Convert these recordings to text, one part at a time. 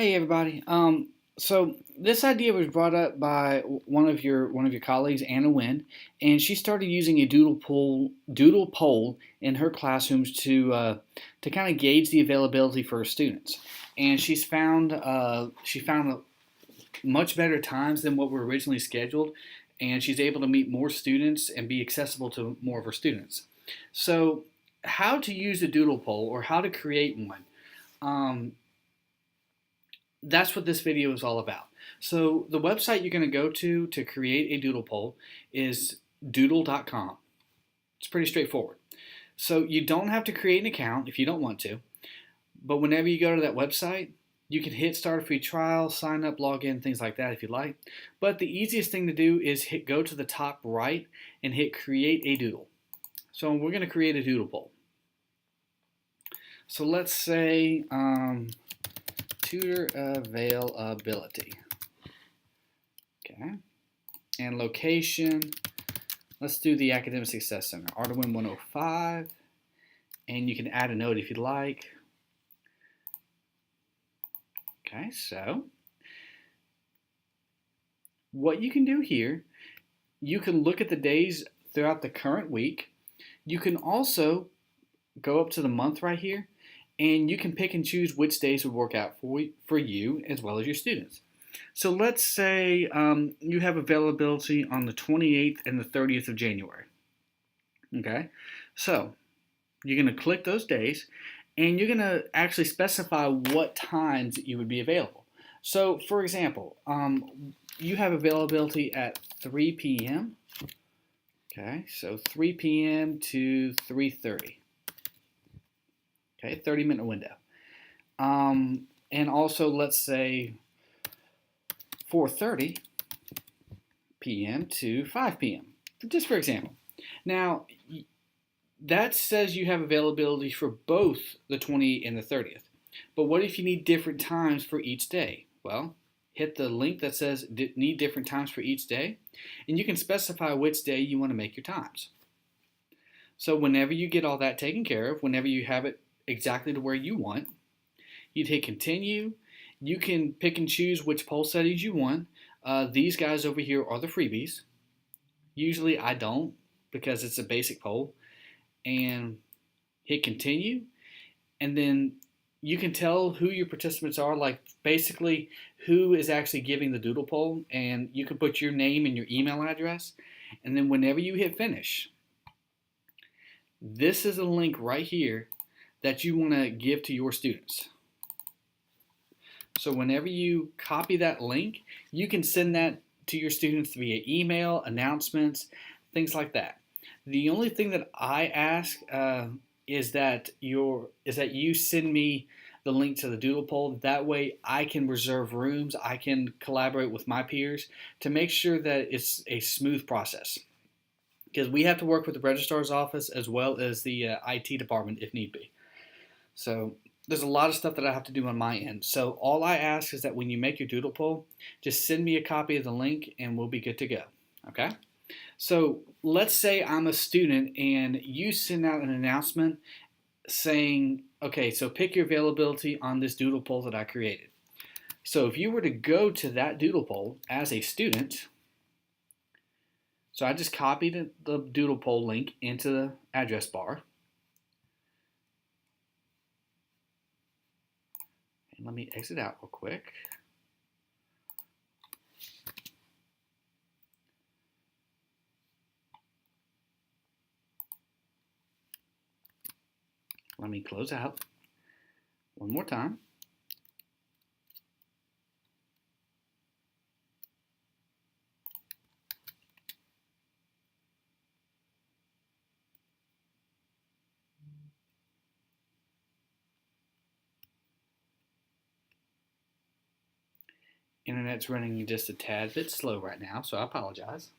Hey everybody. So this idea was brought up by one of your colleagues, Anna Wynn, and she started using a doodle poll in her classrooms to kind of gauge the availability for her students. And she found much better times than what were originally scheduled, and she's able to meet more students and be accessible to more of her students. So, how to use a doodle poll or how to create one? Um, that's what this video is all about. So the website you're going to go to create a doodle poll is doodle.com. It's pretty straightforward. So you don't have to create an account if you don't want to, but whenever you go to that website, you can hit start a free trial, sign up, log in, things like that if you'd like. But the easiest thing to do is go to the top right and hit create a doodle. So we're going to create a doodle poll. So let's say tutor availability. Okay. And location, let's do the Academic Success Center, Artowin 105. And you can add a note if you'd like. Okay, so what you can do here, you can look at the days throughout the current week. You can also go up to the month right here, and you can pick and choose which days would work out for you as well as your students. So let's say you have availability on the 28th and the 30th of January. Okay, so you're going to click those days, and you're going to actually specify what times you would be available. So, for example, you have availability at 3 p.m. Okay, so 3 p.m. to 3:30. Okay, 30-minute window. And also, let's say 4:30 p.m. to 5 p.m. Just for example. Now, that says you have availability for both the 20th and the 30th. But what if you need different times for each day? Well, hit the link that says need different times for each day, and you can specify which day you want to make your times. So whenever you get all that taken care of, whenever you have it exactly to where you want, you'd hit continue. You can pick and choose which poll settings you want. These guys over here are the freebies. Usually I don't because it's a basic poll. And hit continue. And then you can tell who your participants are, like basically who is actually giving the doodle poll. And you can put your name and your email address. And then whenever you hit finish, this is a link right here that you want to give to your students. So whenever you copy that link, you can send that to your students via email, announcements, things like that. The only thing that I ask is that you send me the link to the doodle poll. That way I can reserve rooms. I can collaborate with my peers to make sure that it's a smooth process. Because we have to work with the registrar's office as well as the IT department if need be. So there's a lot of stuff that I have to do on my end. So all I ask is that when you make your doodle poll, just send me a copy of the link and we'll be good to go. Okay? So let's say I'm a student and you send out an announcement saying, okay, so pick your availability on this doodle poll that I created. So if you were to go to that doodle poll as a student, so I just copied the doodle poll link into the address bar. And let me exit out real quick. Let me close out one more time. Internet's running just a tad bit slow right now, so I apologize.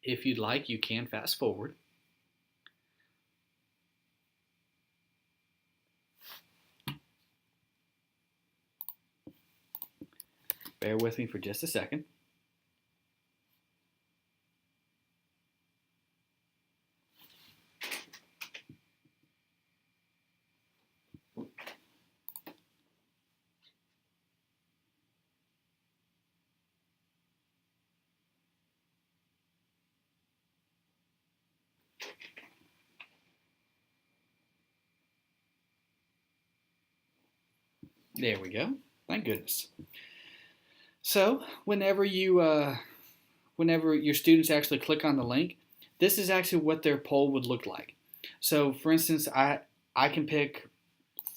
If you'd like, you can fast forward. Bear with me for just a second. There we go. Thank goodness. So whenever your students actually click on the link, this is actually what their poll would look like. So for instance, I can pick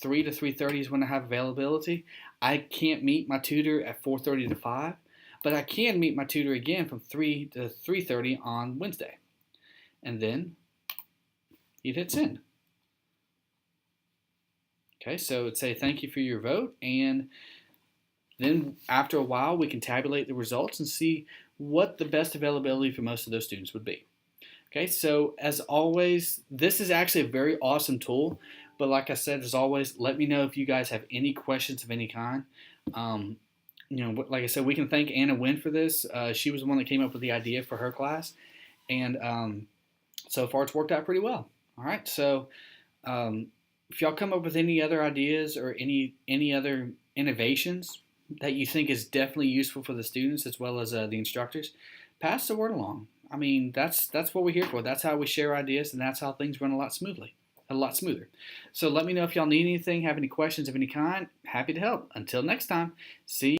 3 to 3:30 is when I have availability. I can't meet my tutor at 4:30 to 5, but I can meet my tutor again from 3 to 3:30 on Wednesday. And then you'd hit send. Okay, so it'd say thank you for your vote, and then after a while we can tabulate the results and see what the best availability for most of those students would be. Okay, so as always, this is actually a very awesome tool, but like I said, as always, let me know if you guys have any questions of any kind. Um, like I said, we can thank Anna Wynn for this. She was the one that came up with the idea for her class, and so far it's worked out pretty well. All right, so um, if y'all come up with any other ideas or any other innovations that you think is definitely useful for the students as well as the instructors, pass the word along. I mean, that's what we're here for. That's how we share ideas, and that's how things run a lot smoother. So let me know if y'all need anything, have any questions of any kind. Happy to help. Until next time, see you.